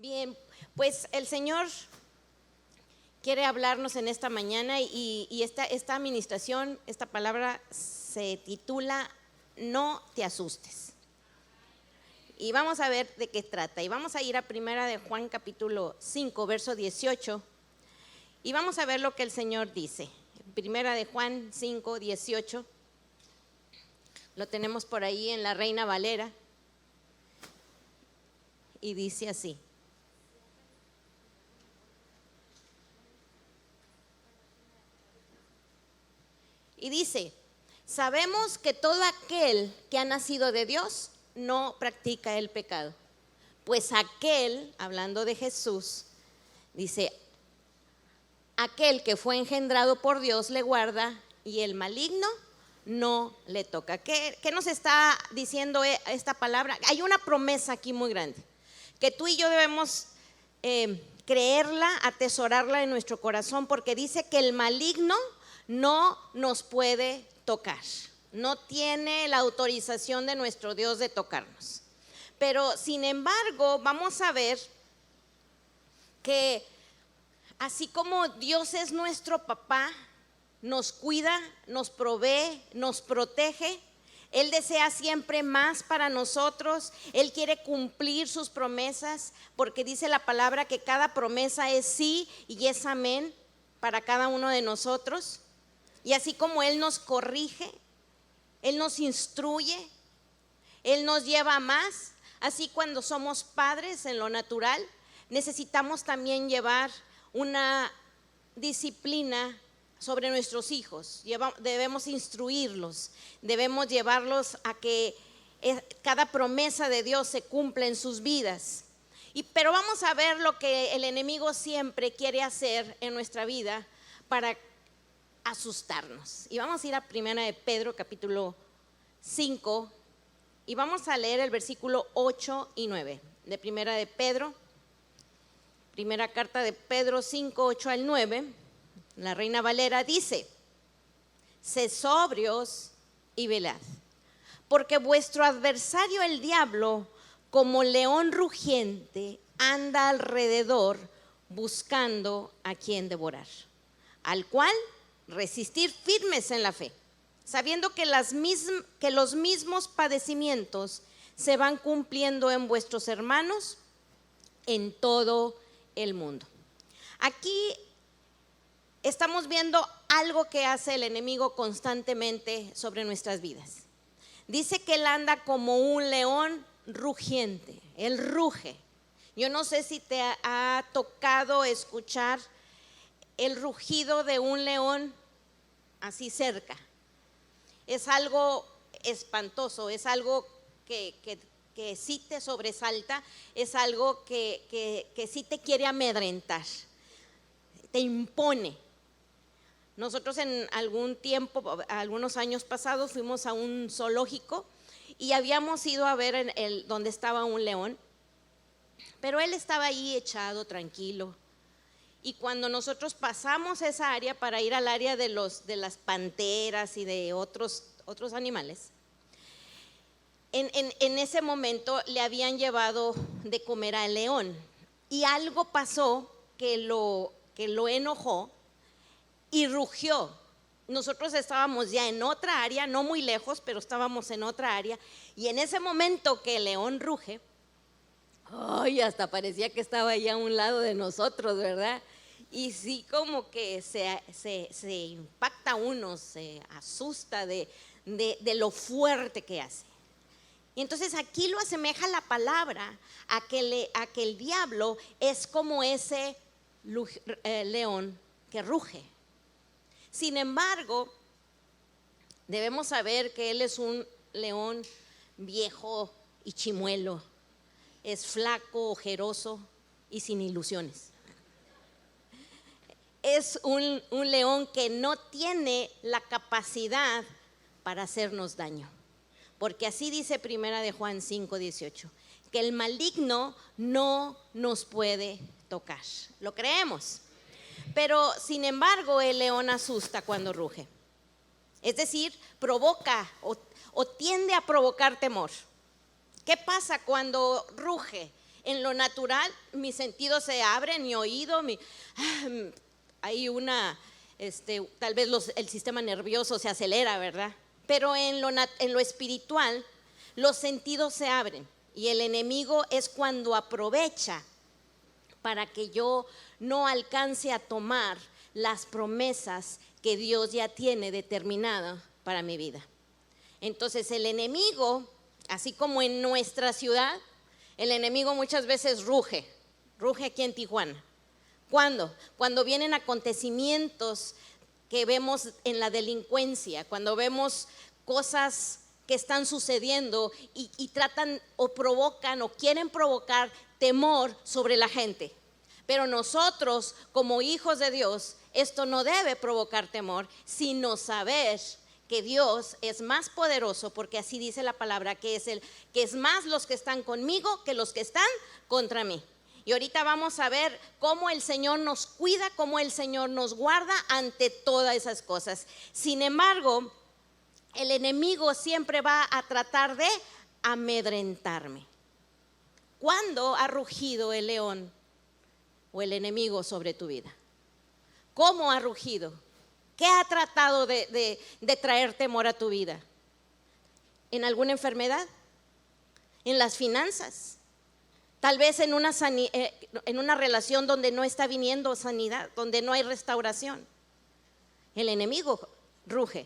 Bien, pues el Señor quiere hablarnos en esta mañana y esta administración, esta palabra se titula No te asustes. Y vamos a ver de qué trata. Y vamos a ir a Primera de Juan capítulo 5, verso 18. Y vamos a ver lo que el Señor dice. Primera de Juan 5, 18. Lo tenemos por ahí en la Reina Valera. Y dice así. Y dice, sabemos que todo aquel que ha nacido de Dios no practica el pecado. Pues aquel, hablando de Jesús, dice, aquel que fue engendrado por Dios le guarda y el maligno no le toca. ¿Qué nos está diciendo esta palabra? Hay una promesa aquí muy grande, que tú y yo debemos creerla, atesorarla en nuestro corazón, porque dice que el maligno no nos puede tocar, no tiene la autorización de nuestro Dios de tocarnos. Pero sin embargo vamos a ver que así como Dios es nuestro papá, nos cuida, nos provee, nos protege, Él desea siempre más para nosotros. Él quiere cumplir sus promesas, porque dice la palabra que cada promesa es sí y es amén para cada uno de nosotros. Y así como Él nos corrige, Él nos instruye, Él nos lleva a más. Así cuando somos padres en lo natural, necesitamos también llevar una disciplina sobre nuestros hijos. Debemos instruirlos, debemos llevarlos a que cada promesa de Dios se cumpla en sus vidas. Pero vamos a ver lo que el enemigo siempre quiere hacer en nuestra vida para asustarnos. Y vamos a ir a Primera de Pedro capítulo 5 y vamos a leer el versículo 8 y 9 de Primera de Pedro, primera carta de Pedro 5, 8 al 9. La Reina Valera dice: sed sobrios y velad, porque vuestro adversario el diablo, como león rugiente, anda alrededor buscando a quien devorar, al cual resistir firmes en la fe, sabiendo que los mismos padecimientos se van cumpliendo en vuestros hermanos en todo el mundo. Aquí estamos viendo algo que hace el enemigo constantemente sobre nuestras vidas. Dice que él anda como un león rugiente, él ruge. Yo no sé si te ha tocado escuchar el rugido de un león así cerca. Es algo espantoso, es algo que sí te sobresalta, es algo que sí te quiere amedrentar, te impone. Nosotros en algún tiempo, algunos años pasados, fuimos a un zoológico y habíamos ido a ver donde estaba un león, pero él estaba ahí echado, tranquilo. Y cuando nosotros pasamos esa área para ir al área de las panteras y de otros animales, en ese momento le habían llevado de comer al león y algo pasó que lo enojó y rugió. Nosotros estábamos ya en otra área, no muy lejos, pero estábamos en otra área, y en ese momento que el león ruge, ¡ay! Hasta parecía que estaba ahí a un lado de nosotros, ¿verdad? Y sí, como que se impacta uno, se asusta de lo fuerte que hace. Y entonces aquí lo asemeja la palabra a que el diablo es como ese león que ruge. Sin embargo, debemos saber que él es un león viejo y chimuelo, es flaco, ojeroso y sin ilusiones. Es un león que no tiene la capacidad para hacernos daño, porque así dice Primera de Juan 5, 18, que el maligno no nos puede tocar. Lo creemos, pero sin embargo el león asusta cuando ruge, es decir, provoca o tiende a provocar temor. ¿Qué pasa cuando ruge? En lo natural, mis sentidos se abren, mi oído, hay tal vez el sistema nervioso se acelera, ¿verdad? Pero en lo espiritual, los sentidos se abren y el enemigo es cuando aprovecha para que yo no alcance a tomar las promesas que Dios ya tiene determinadas para mi vida. Entonces el enemigo, así como en nuestra ciudad, el enemigo muchas veces ruge aquí en Tijuana. ¿Cuándo? Cuando vienen acontecimientos que vemos en la delincuencia, cuando vemos cosas que están sucediendo y tratan o provocan o quieren provocar temor sobre la gente. Pero nosotros, como hijos de Dios, esto no debe provocar temor, sino saber que Dios es más poderoso, porque así dice la palabra, que es más los que están conmigo que los que están contra mí. Y ahorita vamos a ver cómo el Señor nos cuida, cómo el Señor nos guarda ante todas esas cosas. Sin embargo, el enemigo siempre va a tratar de amedrentarme. ¿Cuándo ha rugido el león o el enemigo sobre tu vida? ¿Cómo ha rugido? ¿Qué ha tratado de traer temor a tu vida? ¿En alguna enfermedad? ¿En las finanzas? Tal vez en una relación donde no está viniendo sanidad, donde no hay restauración. El enemigo ruge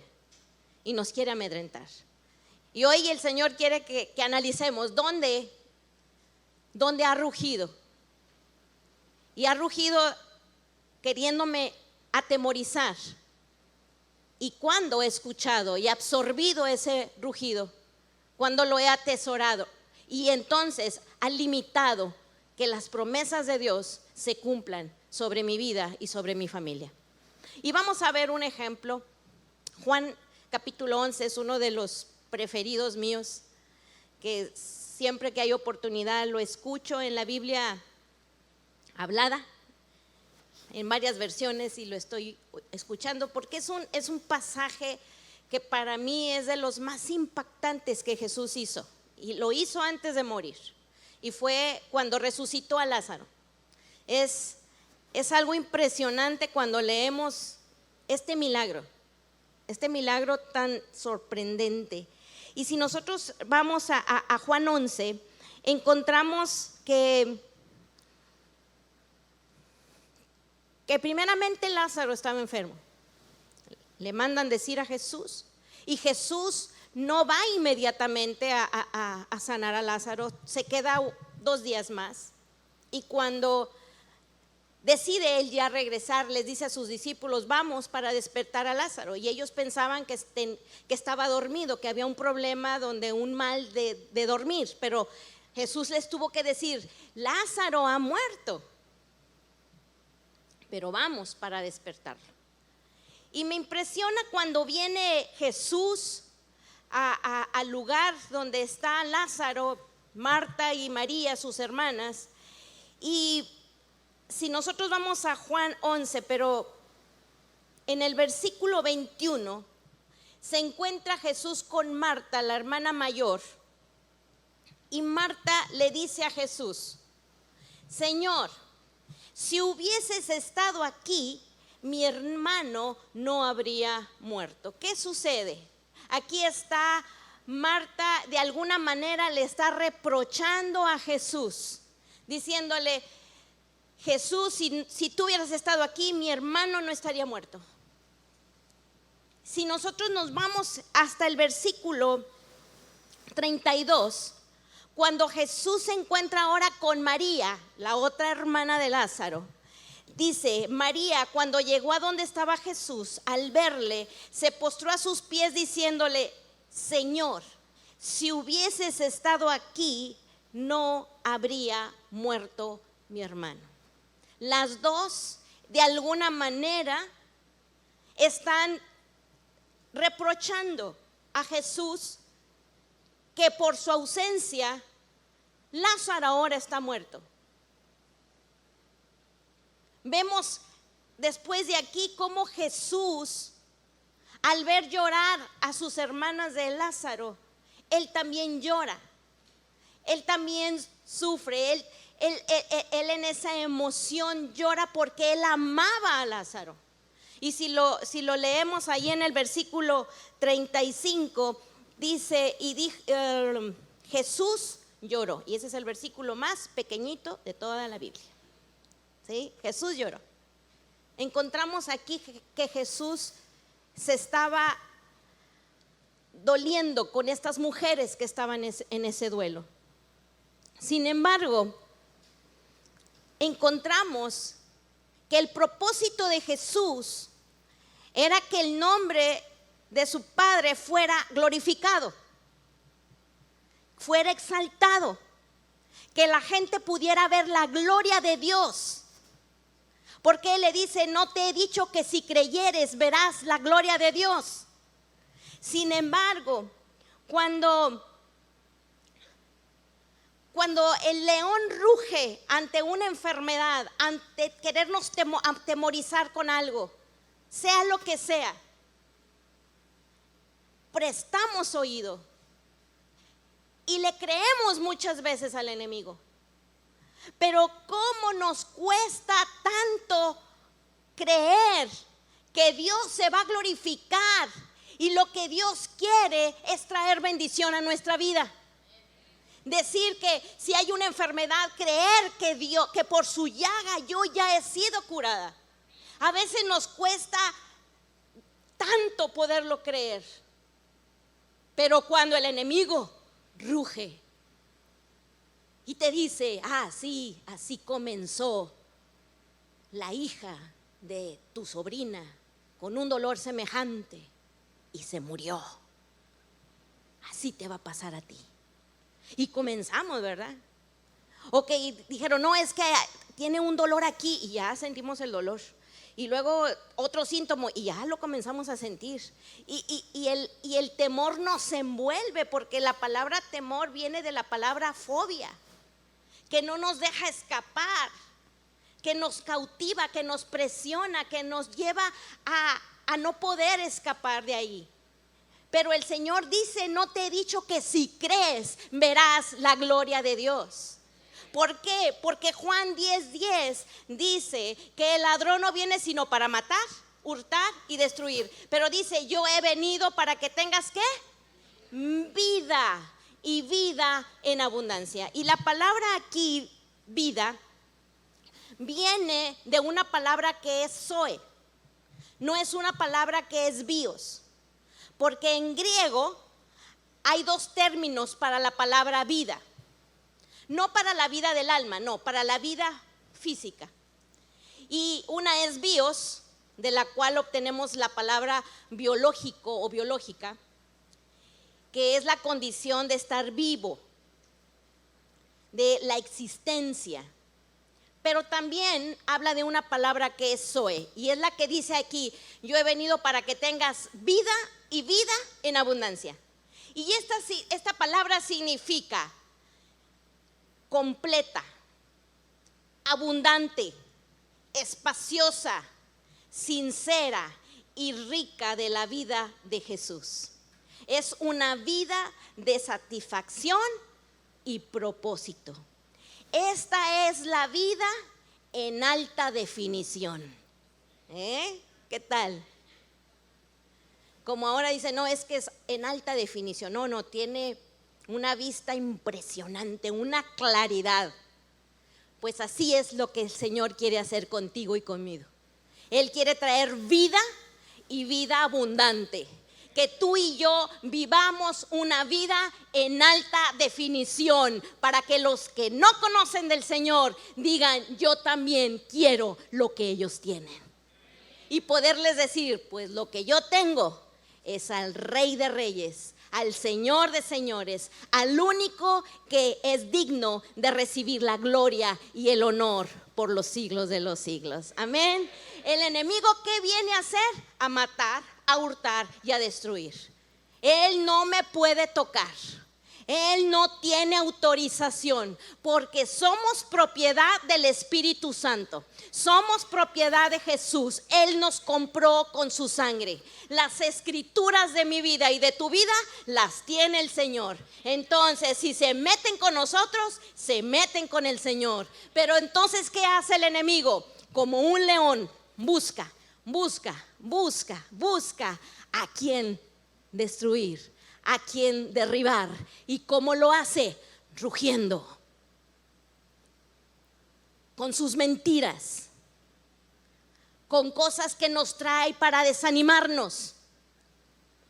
y nos quiere amedrentar. Y hoy el Señor quiere que analicemos dónde ha rugido. Y ha rugido queriéndome atemorizar. Y cuando he escuchado y absorbido ese rugido, cuando lo he atesorado, y entonces ha limitado que las promesas de Dios se cumplan sobre mi vida y sobre mi familia. Y vamos a ver un ejemplo. Juan capítulo 11 es uno de los preferidos míos, que siempre que hay oportunidad lo escucho en la Biblia hablada, en varias versiones, y lo estoy escuchando porque es un pasaje que para mí es de los más impactantes que Jesús hizo, y lo hizo antes de morir, y fue cuando resucitó a Lázaro. Es algo impresionante cuando leemos este milagro tan sorprendente. Y si nosotros vamos a Juan 11, encontramos que primeramente Lázaro estaba enfermo. Le mandan decir a Jesús, y Jesús no va inmediatamente a sanar a Lázaro, se queda 2 días más. Y cuando decide él ya regresar, les dice a sus discípulos: vamos para despertar a Lázaro. Y ellos pensaban que estaba dormido, que había un problema, un mal de dormir. Pero Jesús les tuvo que decir: Lázaro ha muerto, pero vamos para despertarlo. Y me impresiona cuando viene Jesús al lugar donde está Lázaro, Marta y María, sus hermanas. Y si nosotros vamos a Juan 11, pero en el versículo 21 se encuentra Jesús con Marta, la hermana mayor, y Marta le dice a Jesús: Señor, si hubieses estado aquí, mi hermano no habría muerto. ¿Qué sucede? Aquí está Marta, de alguna manera le está reprochando a Jesús, diciéndole: Jesús, si tú hubieras estado aquí, mi hermano no estaría muerto. Si nosotros nos vamos hasta el versículo 32, cuando Jesús se encuentra ahora con María, la otra hermana de Lázaro, dice: María, cuando llegó a donde estaba Jesús, al verle, se postró a sus pies diciéndole: Señor, si hubieses estado aquí, no habría muerto mi hermano. Las dos, de alguna manera, están reprochando a Jesús que por su ausencia Lázaro ahora está muerto. Vemos después de aquí cómo Jesús, al ver llorar a sus hermanas de Lázaro, él también llora, él también sufre, él en esa emoción llora porque él amaba a Lázaro. Y si lo leemos ahí en el versículo 35, dice, Jesús lloró. Y ese es el versículo más pequeñito de toda la Biblia. ¿Sí? Jesús lloró. Encontramos aquí que Jesús se estaba doliendo con estas mujeres que estaban en ese duelo. Sin embargo, encontramos que el propósito de Jesús era que el nombre de su Padre fuera glorificado, fuera exaltado, que la gente pudiera ver la gloria de Dios. Porque Él le dice, no te he dicho que si creyeres verás la gloria de Dios. Sin embargo, cuando el león ruge ante una enfermedad, ante querernos atemorizar con algo, sea lo que sea, prestamos oído y le creemos muchas veces al enemigo. Pero cómo nos cuesta tanto creer que Dios se va a glorificar y lo que Dios quiere es traer bendición a nuestra vida. Decir que si hay una enfermedad, creer que por su llaga yo ya he sido curada. A veces nos cuesta tanto poderlo creer. Pero cuando el enemigo ruge y te dice, sí, así comenzó la hija de tu sobrina con un dolor semejante y se murió. Así te va a pasar a ti. Y comenzamos, ¿verdad? Ok, dijeron, no, es que tiene un dolor aquí y ya sentimos el dolor. Y luego otro síntoma y ya lo comenzamos a sentir. Y el temor nos envuelve, porque la palabra temor viene de la palabra fobia, que no nos deja escapar, que nos cautiva, que nos presiona, que nos lleva a no poder escapar de ahí. Pero el Señor dice, no te he dicho que si crees verás la gloria de Dios. ¿Por qué? Porque Juan 10:10 dice que el ladrón no viene sino para matar, hurtar y destruir. Pero dice, yo he venido para que tengas ¿qué? Vida, y vida en abundancia. Y la palabra aquí, vida, viene de una palabra que es zoe. No es una palabra que es bios. Porque en griego hay dos términos para la palabra vida. No para la vida del alma, no, para la vida física. Y una es bios, de la cual obtenemos la palabra biológico o biológica, que es la condición de estar vivo, de la existencia. Pero también habla de una palabra que es zoe, y es la que dice aquí, yo he venido para que tengas vida y vida en abundancia. Y esta palabra significa completa, abundante, espaciosa, sincera y rica de la vida de Jesús. Es una vida de satisfacción y propósito. Esta es la vida en alta definición. ¿Qué tal? Como ahora dice, no, es que es en alta definición. No, tiene una vista impresionante, una claridad. Pues así es lo que el Señor quiere hacer contigo y conmigo. Él quiere traer vida y vida abundante. Que tú y yo vivamos una vida en alta definición, para que los que no conocen del Señor digan, yo también quiero lo que ellos tienen. Y poderles decir, pues lo que yo tengo es al Rey de Reyes, al Señor de señores, al único que es digno de recibir la gloria y el honor por los siglos de los siglos. Amén. El enemigo, ¿qué viene a hacer? A matar, a hurtar y a destruir. Él no me puede tocar. Él no tiene autorización porque somos propiedad del Espíritu Santo. Somos propiedad de Jesús. Él nos compró con su sangre. Las escrituras de mi vida y de tu vida las tiene el Señor. Entonces, si se meten con nosotros, se meten con el Señor. Pero entonces, ¿qué hace el enemigo? Como un león, busca a quien destruir, a quien derribar. ¿Y cómo lo hace? Rugiendo, con sus mentiras, con cosas que nos trae para desanimarnos,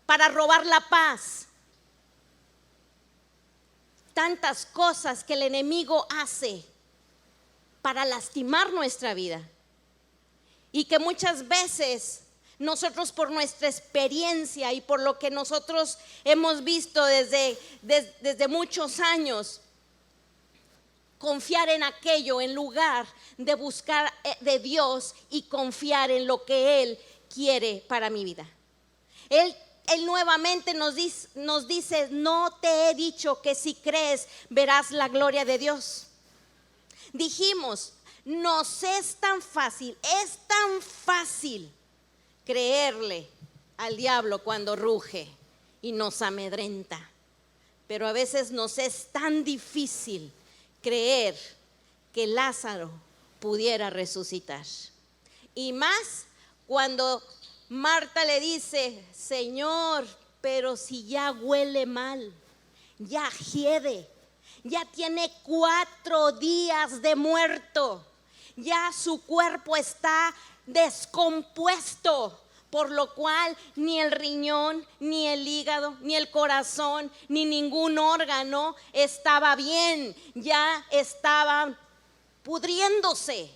para robar la paz. Tantas cosas que el enemigo hace para lastimar nuestra vida. Y que muchas veces nosotros, por nuestra experiencia y por lo que nosotros hemos visto desde muchos años, confiar en aquello en lugar de buscar de Dios y confiar en lo que Él quiere para mi vida. Él nuevamente nos dice, no te he dicho que si crees verás la gloria de Dios. Dijimos, nos es tan fácil creerle al diablo cuando ruge y nos amedrenta. Pero a veces nos es tan difícil creer que Lázaro pudiera resucitar. Y más cuando Marta le dice, Señor, pero si ya huele mal, ya hiede, ya tiene 4 días de muerto, ya su cuerpo está descompuesto, por lo cual ni el riñón, ni el hígado, ni el corazón, ni ningún órgano estaba bien, ya estaban pudriéndose.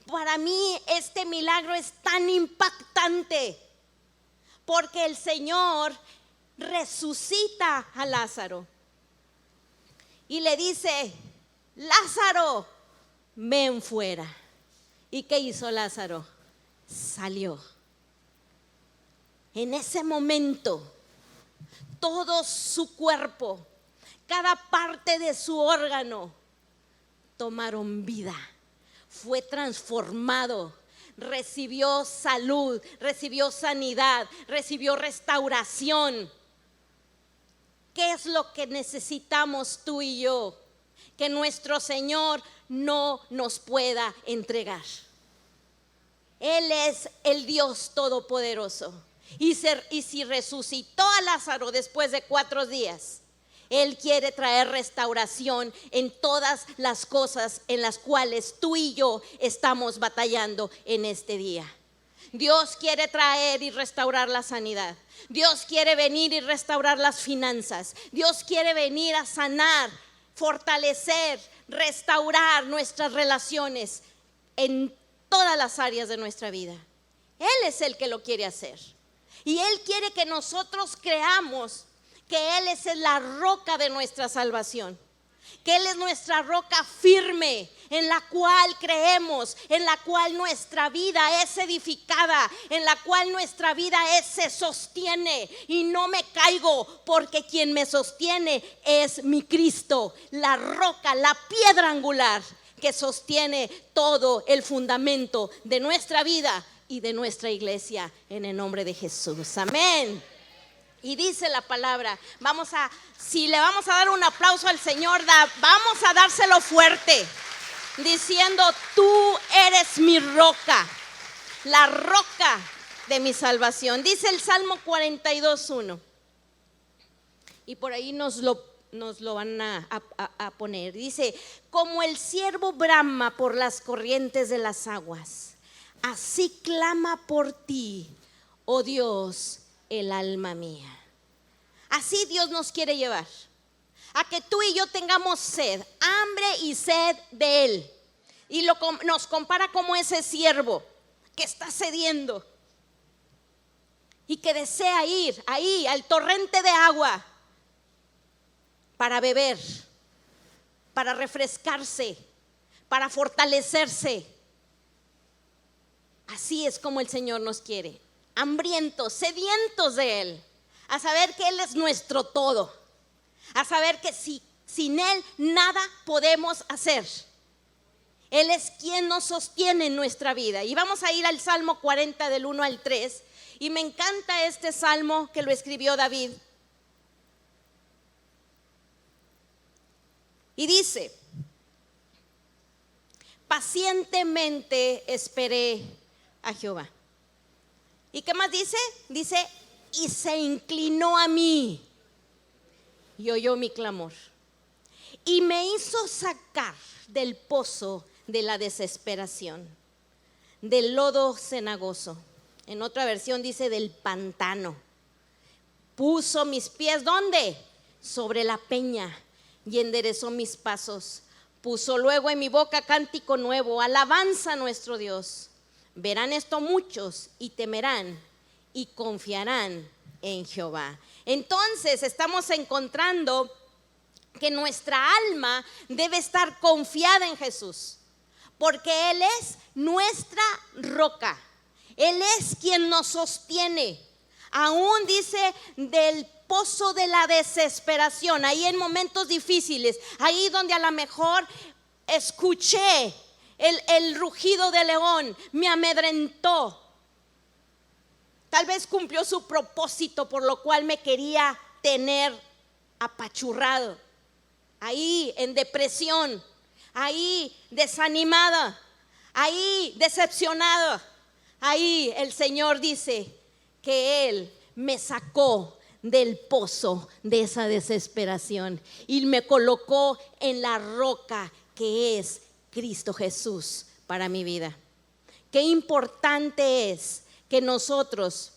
Para mí este milagro es tan impactante porque el Señor resucita a Lázaro y le dice, Lázaro, ven fuera. ¿Y qué hizo Lázaro? Salió. En ese momento, todo su cuerpo, cada parte de su órgano, tomaron vida. Fue transformado, recibió salud, recibió sanidad, recibió restauración. ¿Qué es lo que necesitamos tú y yo? Que nuestro Señor no nos pueda entregar. Él es el Dios Todopoderoso. Y si resucitó a Lázaro después de 4 días, Él quiere traer restauración en todas las cosas en las cuales tú y yo estamos batallando en este día. Dios quiere traer y restaurar la sanidad. Dios quiere venir y restaurar las finanzas. Dios quiere venir a sanar, fortalecer, restaurar nuestras relaciones en todas las áreas de nuestra vida. Él es el que lo quiere hacer. Y Él quiere que nosotros creamos que Él es la roca de nuestra salvación, que Él es nuestra roca firme en la cual creemos, en la cual nuestra vida es edificada, en la cual nuestra vida se sostiene y no me caigo, porque quien me sostiene es mi Cristo, la roca, la piedra angular que sostiene todo el fundamento de nuestra vida y de nuestra iglesia, en el nombre de Jesús. Amén. Y dice la palabra, si le vamos a dar un aplauso al Señor, vamos a dárselo fuerte, diciendo, tú eres mi roca, la roca de mi salvación. Dice el Salmo 42:1, y por ahí nos lo van a poner. Dice, como el ciervo brama por las corrientes de las aguas, así clama por ti, oh Dios, el alma mía. Así Dios nos quiere llevar a que tú y yo tengamos sed, hambre y sed de Él. Y nos compara como ese siervo que está sediento y que desea ir ahí al torrente de agua para beber, para refrescarse, para fortalecerse. Así es como el Señor nos quiere, hambrientos, sedientos de Él, a saber que Él es nuestro todo, a saber que sin Él nada podemos hacer. Él es quien nos sostiene en nuestra vida. Y vamos a ir al Salmo 40 del 1 al 3. Y me encanta este salmo que lo escribió David. Y dice: pacientemente esperé a Jehová. ¿Y qué más dice? Dice, y se inclinó a mí y oyó mi clamor. Y me hizo sacar del pozo de la desesperación, del lodo cenagoso. En otra versión dice del pantano. Puso mis pies, ¿dónde? Sobre la peña, y enderezó mis pasos. Puso luego en mi boca cántico nuevo, alabanza a nuestro Dios. Verán esto muchos y temerán y confiarán en Jehová. Entonces estamos encontrando que nuestra alma debe estar confiada en Jesús, porque Él es nuestra roca. Él es quien nos sostiene. Aún dice del pozo de la desesperación, ahí en momentos difíciles, ahí donde a lo mejor escuché el rugido del león, me amedrentó. Tal vez cumplió su propósito por lo cual me quería tener apachurrado, ahí en depresión, ahí desanimada, ahí decepcionada. Ahí el Señor dice que Él me sacó del pozo de esa desesperación y me colocó en la roca que es Cristo Jesús para mi vida. Qué importante es que nosotros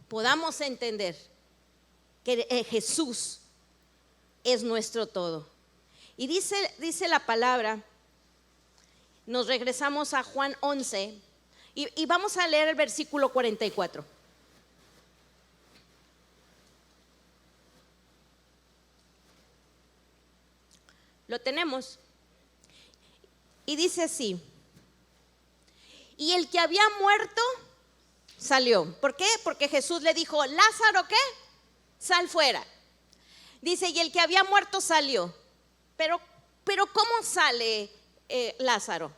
podamos entender que Jesús es nuestro todo. Y dice la palabra, nos regresamos a Juan 11 y vamos a leer el versículo 44. Lo tenemos. Y dice así: y el que había muerto salió. ¿Por qué? Porque Jesús le dijo: Lázaro, ¿qué? Sal fuera. Dice, y el que había muerto salió. Pero ¿cómo sale Lázaro?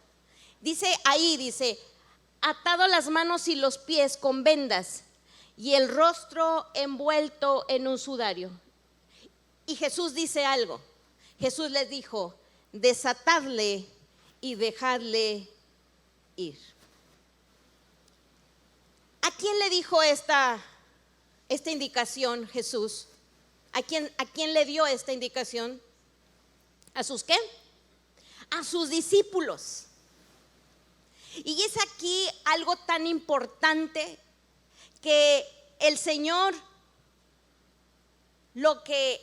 Dice ahí, dice, atado las manos y los pies con vendas y el rostro envuelto en un sudario. Y Jesús dice algo. Jesús les dijo: desatadle y dejadle ir. ¿A quién le dijo esta indicación Jesús? ¿A quién le dio esta indicación? ¿A sus qué? A sus discípulos. Y es aquí algo tan importante que el Señor, lo que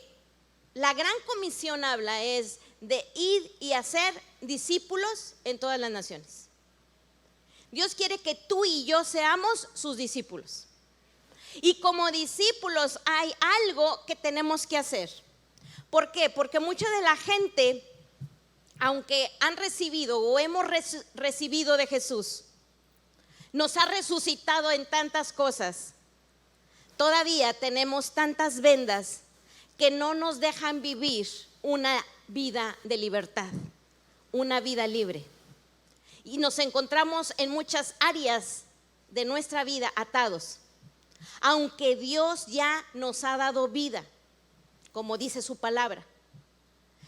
la gran comisión habla es de ir y hacer discípulos en todas las naciones. Dios quiere que tú y yo seamos sus discípulos. Y como discípulos hay algo que tenemos que hacer. ¿Por qué? Porque mucha de la gente, aunque han recibido o hemos recibido de Jesús, nos ha resucitado en tantas cosas, todavía tenemos tantas vendas que no nos dejan vivir una vida de libertad, una vida libre. Y nos encontramos en muchas áreas de nuestra vida atados, aunque Dios ya nos ha dado vida, como dice su palabra.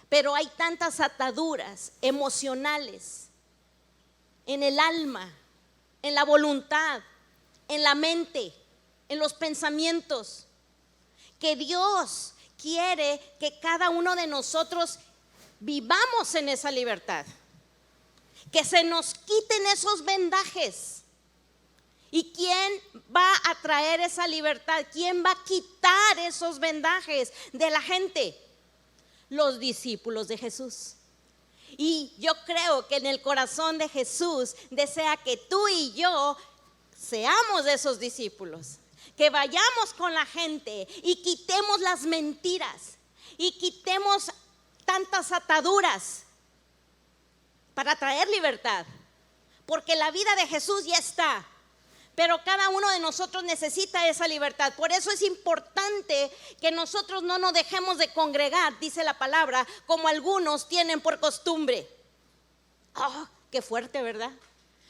Pero hay tantas ataduras emocionales en el alma, en la voluntad, en la mente, en los pensamientos, que Dios quiere que cada uno de nosotros vivamos en esa libertad, que se nos quiten esos vendajes. ¿Y quién va a traer esa libertad? ¿Quién va a quitar esos vendajes de la gente? Los discípulos de Jesús. Y yo creo que en el corazón de Jesús desea que tú y yo seamos de esos discípulos, que vayamos con la gente y quitemos las mentiras y quitemos tantas ataduras para traer libertad, porque la vida de Jesús ya está, Pero cada uno de nosotros necesita esa libertad. Por eso es importante que nosotros no nos dejemos de congregar, dice la palabra, como algunos tienen por costumbre. Oh, qué fuerte, ¿verdad?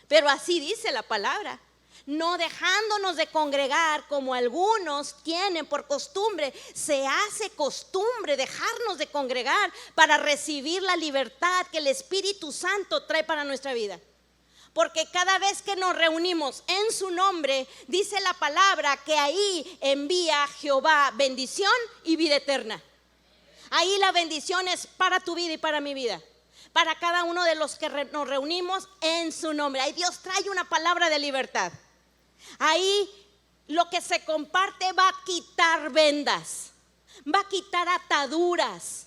Pero así dice la palabra. No dejándonos de congregar como algunos tienen por costumbre. Se hace costumbre dejarnos de congregar para recibir la libertad que el Espíritu Santo trae para nuestra vida. Porque cada vez que nos reunimos en su nombre, dice la palabra que ahí envía Jehová bendición y vida eterna. Ahí la bendición es para tu vida y para mi vida. Para cada uno de los que nos reunimos en su nombre. Ahí Dios trae una palabra de libertad. Ahí lo que se comparte va a quitar vendas, va a quitar ataduras.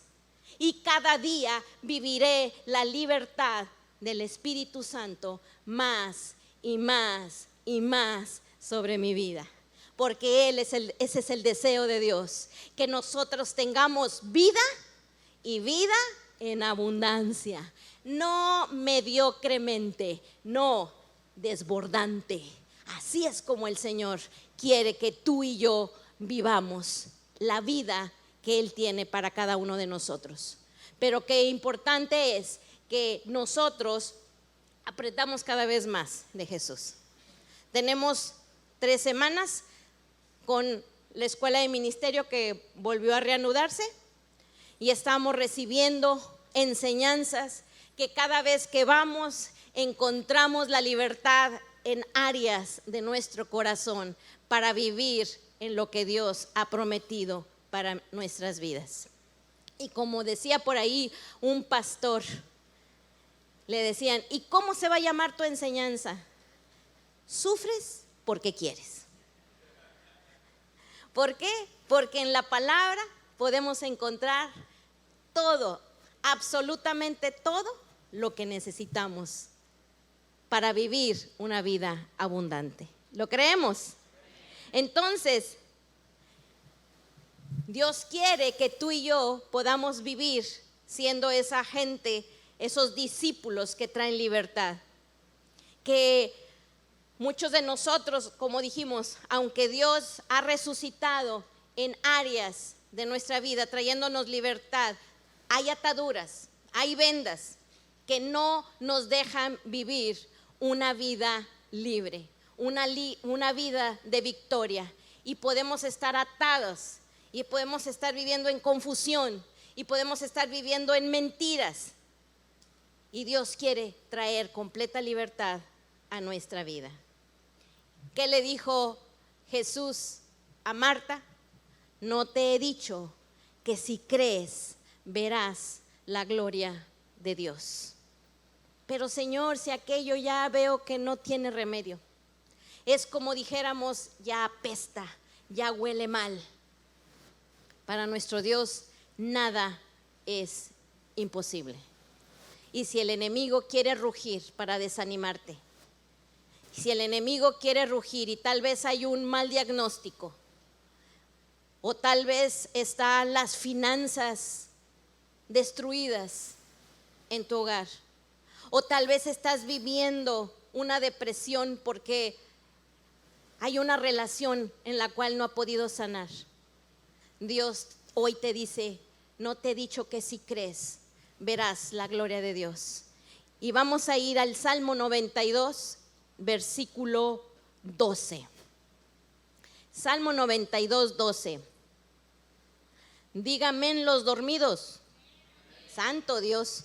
Y cada día viviré la libertad del Espíritu Santo más y más y más sobre mi vida. Porque ese es el deseo de Dios, que nosotros tengamos vida y vida en abundancia, no mediocremente, no desbordante. Así es como el Señor quiere que tú y yo vivamos la vida que Él tiene para cada uno de nosotros. Pero qué importante es que nosotros apretamos cada vez más de Jesús. Tenemos 3 semanas con la escuela de ministerio que volvió a reanudarse y estamos recibiendo enseñanzas que cada vez que vamos encontramos la libertad en áreas de nuestro corazón para vivir en lo que Dios ha prometido para nuestras vidas. Y como decía por ahí un pastor, le decían, ¿y cómo se va a llamar tu enseñanza? Sufres porque quieres. ¿Por qué? Porque en la palabra podemos encontrar todo, absolutamente todo lo que necesitamos para vivir una vida abundante. ¿Lo creemos? Entonces, Dios quiere que tú y yo podamos vivir siendo esa gente, esos discípulos que traen libertad. Que muchos de nosotros, como dijimos, aunque Dios ha resucitado en áreas de nuestra vida, trayéndonos libertad, hay ataduras, hay vendas que no nos dejan vivir una vida libre, una vida de victoria. Y podemos estar atados, y podemos estar viviendo en confusión, y podemos estar viviendo en mentiras. Y Dios quiere traer completa libertad a nuestra vida. ¿Qué le dijo Jesús a Marta? No te he dicho que si crees verás la gloria de Dios. Pero Señor, si aquello ya veo que no tiene remedio, es como dijéramos, ya apesta, ya huele mal. Para nuestro Dios nada es imposible. Y si el enemigo quiere rugir para desanimarte, si el enemigo quiere rugir y tal vez hay un mal diagnóstico, o tal vez están las finanzas destruidas en tu hogar, o tal vez estás viviendo una depresión porque hay una relación en la cual no ha podido sanar. Dios hoy te dice, no te he dicho que si crees verás la gloria de Dios. Y vamos a ir al Salmo 92, versículo 12. Salmo 92, 12. Díganme los dormidos. Santo Dios.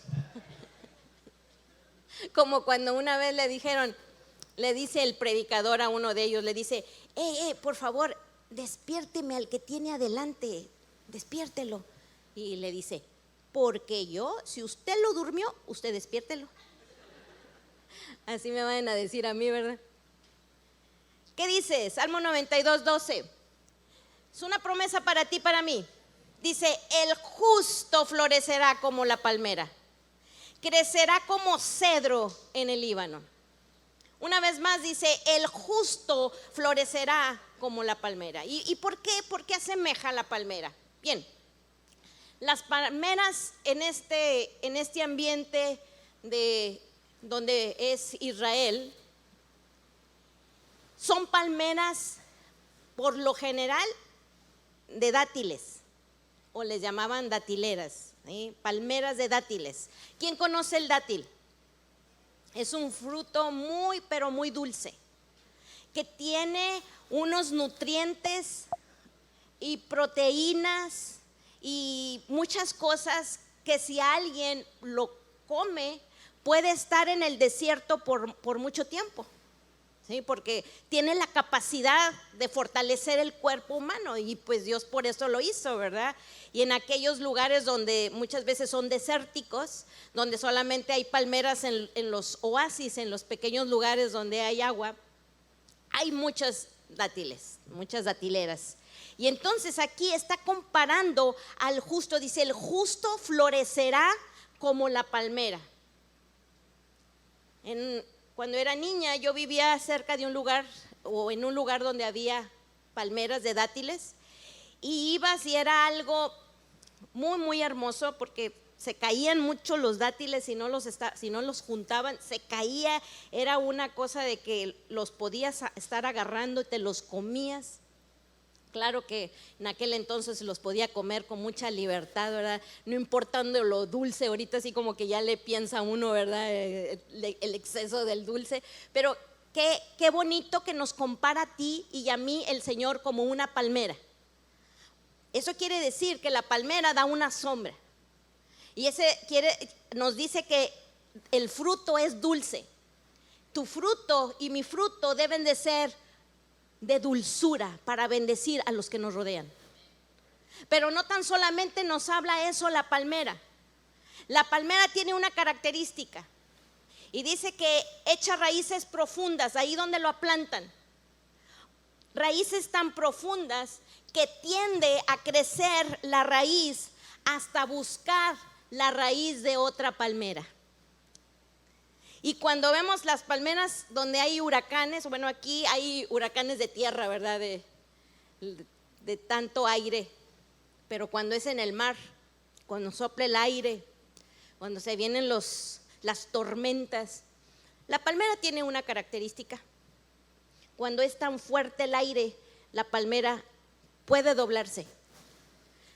Como cuando una vez le dijeron, le dice el predicador a uno de ellos, le dice, por favor, despiérteme al que tiene adelante, despiértelo. Y le dice, porque yo, si usted lo durmió, usted despiértelo. Así me van a decir a mí, ¿verdad? ¿Qué dice? Salmo 92, 12. Es una promesa para ti, para mí. Dice, el justo florecerá como la palmera, crecerá como cedro en el Líbano. Una vez más dice, el justo florecerá como la palmera. ¿Y por qué? ¿Por qué asemeja la palmera? Bien, las palmeras en este ambiente de donde es Israel son palmeras por lo general de dátiles, o les llamaban datileras, ¿sí? Palmeras de dátiles. ¿Quién conoce el dátil? Es un fruto muy, pero muy dulce, que tiene unos nutrientes y proteínas y muchas cosas que si alguien lo come puede estar en el desierto por mucho tiempo, ¿sí? Porque tiene la capacidad de fortalecer el cuerpo humano y pues Dios por eso lo hizo, ¿verdad? Y en aquellos lugares donde muchas veces son desérticos, donde solamente hay palmeras en los oasis, en los pequeños lugares donde hay agua, hay muchos dátiles, muchas datileras. Y entonces aquí está comparando al justo, dice, el justo florecerá como la palmera. Cuando era niña yo vivía cerca de un lugar, o en un lugar donde había palmeras de dátiles, y ibas y era algo muy, muy hermoso porque se caían mucho los dátiles si no los juntaban, se caía, era una cosa de que los podías estar agarrando y te los comías. Claro que en aquel entonces los podía comer con mucha libertad, ¿verdad? No importando lo dulce, ahorita así como que ya le piensa uno, ¿verdad? El exceso del dulce, pero qué bonito que nos compara a ti y a mí el Señor como una palmera. Eso quiere decir que la palmera da una sombra. Y nos dice que el fruto es dulce. Tu fruto y mi fruto deben de ser de dulzura para bendecir a los que nos rodean. Pero no tan solamente nos habla eso la palmera. La palmera tiene una característica y dice que echa raíces profundas ahí donde lo plantan. Raíces tan profundas que tiende a crecer la raíz hasta buscar la raíz de otra palmera. Y cuando vemos las palmeras donde hay huracanes, bueno, aquí hay huracanes de tierra, ¿verdad? De tanto aire, pero cuando es en el mar, cuando sopla el aire, cuando se vienen las tormentas, la palmera tiene una característica. Cuando es tan fuerte el aire, la palmera puede doblarse,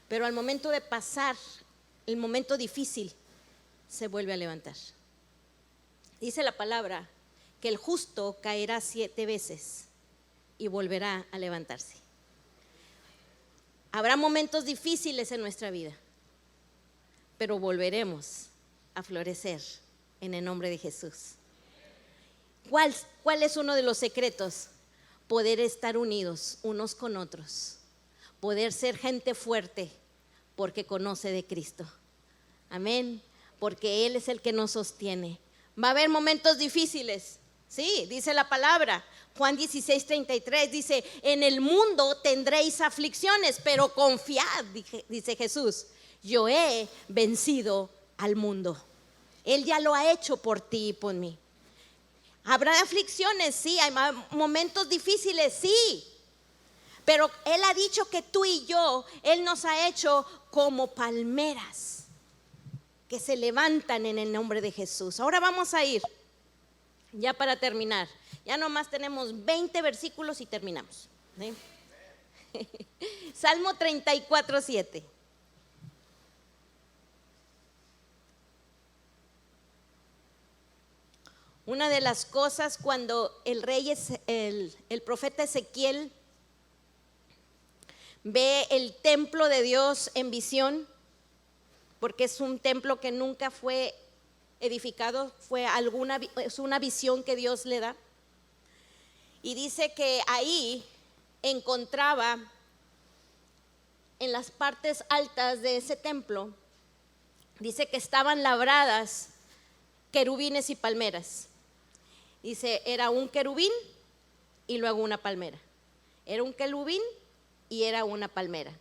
pero al momento de pasar el momento difícil, se vuelve a levantar. Dice la palabra que el justo caerá 7 veces y volverá a levantarse. Habrá momentos difíciles en nuestra vida, pero volveremos a florecer en el nombre de Jesús. ¿Cuál es uno de los secretos? Poder estar unidos unos con otros, poder ser gente fuerte porque conoce de Cristo. Amén, porque Él es el que nos sostiene. Va a haber momentos difíciles, sí, dice la palabra. Juan 16:33 dice, en el mundo tendréis aflicciones, pero confiad, dice Jesús, yo he vencido al mundo. Él ya lo ha hecho por ti y por mí. Habrá aflicciones, sí, hay momentos difíciles, sí, pero Él ha dicho que tú y yo, Él nos ha hecho como palmeras que se levantan en el nombre de Jesús. Ahora vamos a ir, ya para terminar, ya nomás tenemos 20 versículos y terminamos, ¿sí? Salmo 34:7. Una de las cosas cuando el profeta Ezequiel ve el templo de Dios en visión, porque es un templo que nunca fue edificado, es una visión que Dios le da. Y dice que ahí encontraba en las partes altas de ese templo, dice que estaban labradas querubines y palmeras. Dice, era un querubín y luego una palmera. Era un querubín y era una palmera.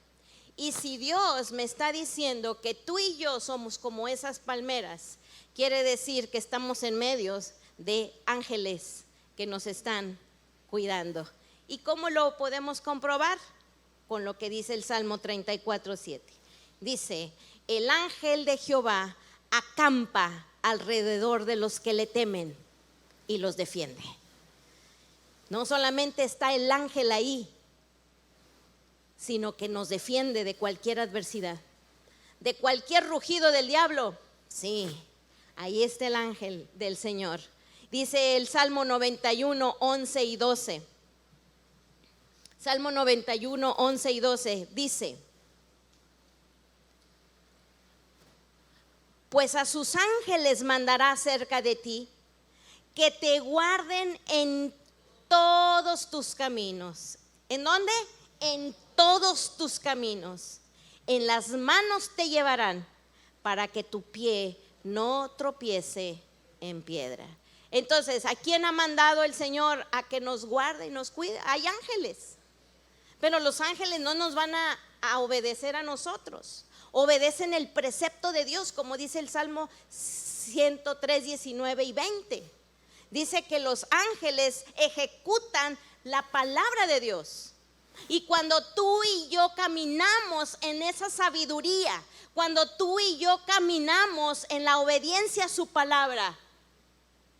Y si Dios me está diciendo que tú y yo somos como esas palmeras, quiere decir que estamos en medio de ángeles que nos están cuidando. ¿Y cómo lo podemos comprobar? Con lo que dice el Salmo 34:7. Dice, el ángel de Jehová acampa alrededor de los que le temen y los defiende. No solamente está el ángel ahí, sino que nos defiende de cualquier adversidad, de cualquier rugido del diablo. Sí, ahí está el ángel del Señor. Dice el Salmo 91, 11 y 12. Salmo 91, 11 y 12 dice: pues a sus ángeles mandará cerca de ti, que te guarden en todos tus caminos. ¿En dónde? En todos tus caminos. En las manos te llevarán, para que tu pie no tropiece en piedra. Entonces, ¿a quién ha mandado el Señor a que nos guarde y nos cuide? Hay ángeles, pero los ángeles no nos van a obedecer a nosotros. Obedecen el precepto de Dios, como dice el Salmo 103, 19 y 20. Dice que los ángeles ejecutan la palabra de Dios. Y cuando tú y yo caminamos en esa sabiduría, cuando tú y yo caminamos en la obediencia a su palabra,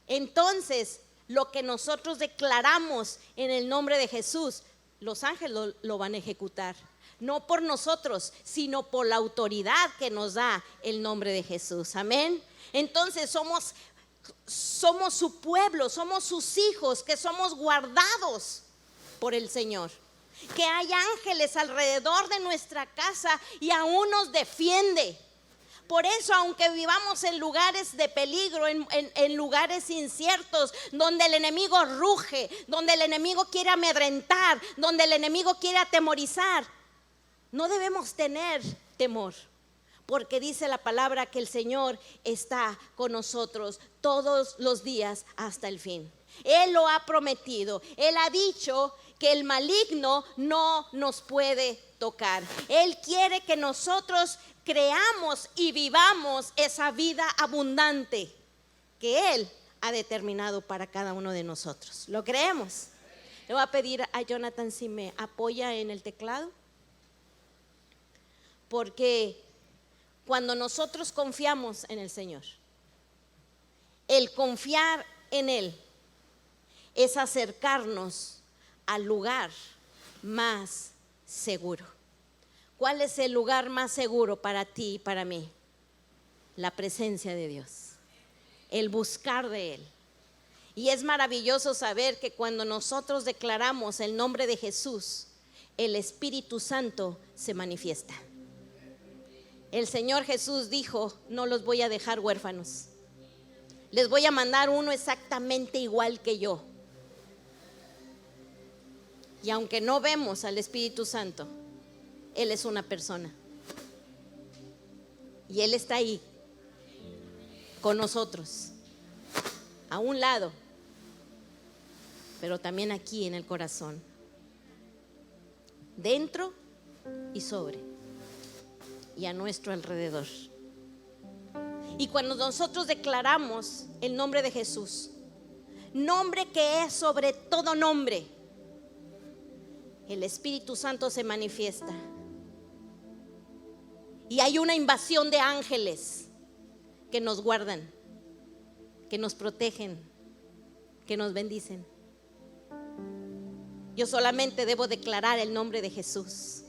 entonces lo que nosotros declaramos en el nombre de Jesús, los ángeles lo van a ejecutar. No por nosotros, sino por la autoridad que nos da el nombre de Jesús. Amén. Entonces somos su pueblo, somos sus hijos, que somos guardados por el Señor. Que hay ángeles alrededor de nuestra casa y aún nos defiende. Por eso, aunque vivamos en lugares de peligro, en lugares inciertos, donde el enemigo ruge, donde el enemigo quiere amedrentar, donde el enemigo quiere atemorizar, no debemos tener temor, porque dice la palabra que el Señor está con nosotros todos los días hasta el fin. Él lo ha prometido. Él ha dicho que el maligno no nos puede tocar. Él quiere que nosotros creamos y vivamos esa vida abundante que Él ha determinado para cada uno de nosotros. ¿Lo creemos? Le voy a pedir a Jonathan si me apoya en el teclado. Porque cuando nosotros confiamos en el Señor, el confiar en Él es acercarnos al lugar más seguro. ¿Cuál es el lugar más seguro para ti y para mí? La presencia de Dios, el buscar de Él. Y es maravilloso saber que cuando nosotros declaramos el nombre de Jesús, el Espíritu Santo se manifiesta. El Señor Jesús dijo: no los voy a dejar huérfanos, les voy a mandar uno exactamente igual que yo. Y aunque no vemos al Espíritu Santo, Él es una persona. Y Él está ahí con nosotros, a un lado, pero también aquí en el corazón, dentro y sobre, y a nuestro alrededor. Y cuando nosotros declaramos el nombre de Jesús, nombre que es sobre todo nombre, el Espíritu Santo se manifiesta. Y hay una invasión de ángeles que nos guardan, que nos protegen, que nos bendicen. Yo solamente debo declarar el nombre de Jesús.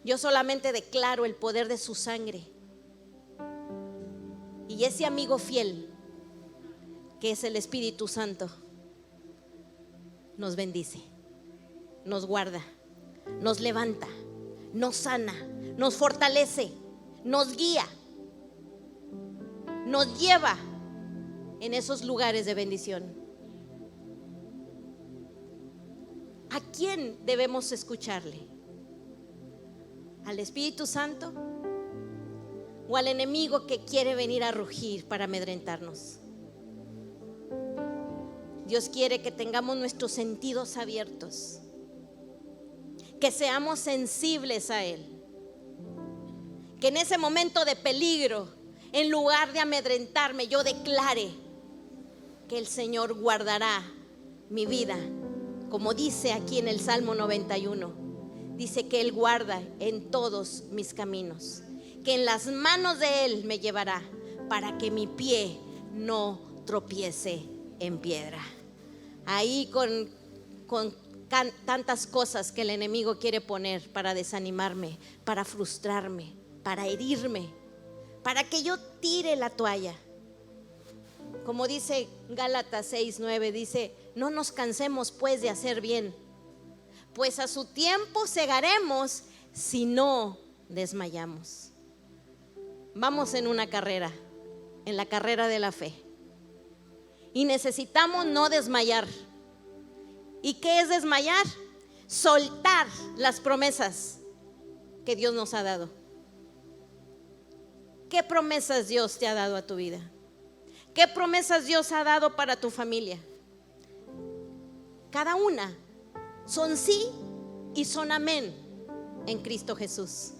Yo solamente declaro el poder de su sangre. Y ese amigo fiel, que es el Espíritu Santo, nos bendice, nos guarda, nos levanta, nos sana, nos fortalece, nos guía, nos lleva en esos lugares de bendición. ¿A quién debemos escucharle? ¿Al Espíritu Santo o al enemigo que quiere venir a rugir para amedrentarnos? Dios quiere que tengamos nuestros sentidos abiertos, que seamos sensibles a Él, que en ese momento de peligro, en lugar de amedrentarme, yo declare que el Señor guardará mi vida, como dice aquí en el Salmo 91. Dice que Él guarda en todos mis caminos, que en las manos de Él me llevará, para que mi pie no tropiece en piedra. ahí con tantas cosas que el enemigo quiere poner para desanimarme, para frustrarme, para herirme, para que yo tire la toalla. Como dice Gálatas 6:9, dice: no nos cansemos pues de hacer bien, pues a su tiempo segaremos si no desmayamos. Vamos en una carrera, en la carrera de la fe, y necesitamos no desmayar. ¿Y qué es desmayar? Soltar las promesas que Dios nos ha dado. ¿Qué promesas Dios te ha dado a tu vida? ¿Qué promesas Dios ha dado para tu familia? Cada una son sí y son amén en Cristo Jesús.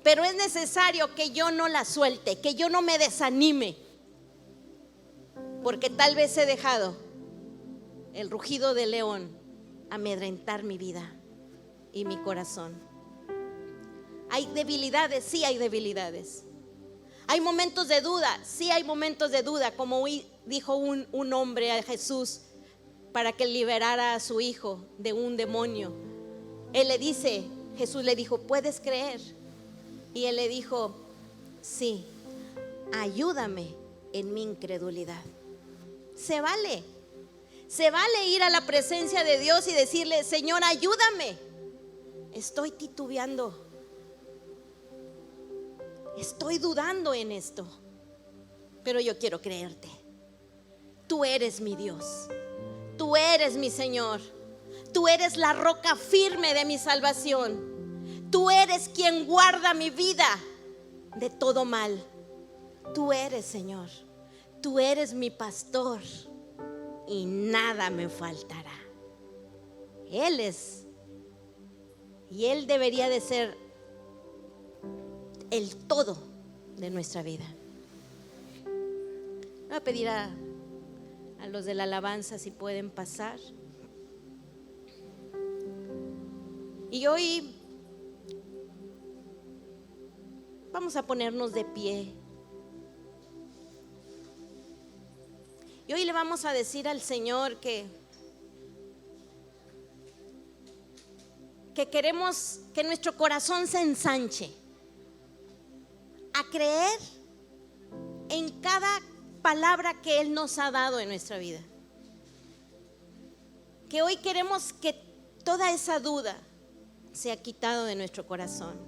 Pero es necesario que yo no la suelte, que yo no me desanime, porque tal vez he dejado el rugido del león amedrentar mi vida y mi corazón. Hay debilidades, sí hay debilidades. Hay momentos de duda, sí hay momentos de duda, como dijo un hombre a Jesús para que liberara a su hijo de un demonio. Jesús le dijo: ¿puedes creer? Y él le dijo: sí, ayúdame en mi incredulidad. Se vale ir a la presencia de Dios y decirle: Señor, ayúdame, estoy titubeando, estoy dudando en esto, pero yo quiero creerte. Tú eres mi Dios, tú eres mi Señor, tú eres la roca firme de mi salvación, tú eres quien guarda mi vida de todo mal. Tú eres, Señor, tú eres mi pastor y nada me faltará. Él es, y Él debería de ser el todo de nuestra vida. Voy a pedir a los de la alabanza si pueden pasar. Y hoy vamos a ponernos de pie. Y hoy le vamos a decir al Señor que queremos que nuestro corazón se ensanche a creer en cada palabra que Él nos ha dado en nuestra vida. Que hoy queremos que toda esa duda sea quitado de nuestro corazón.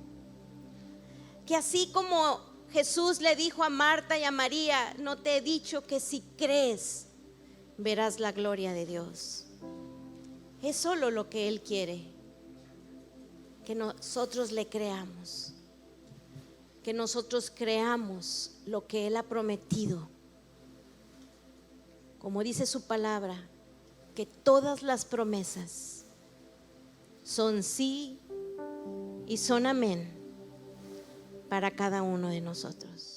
Que así como Jesús le dijo a Marta y a María: no te he dicho que si crees verás la gloria de Dios. Es solo lo que Él quiere, que nosotros le creamos, que nosotros creamos lo que Él ha prometido. Como dice su palabra, que todas las promesas son sí y son amén para cada uno de nosotros.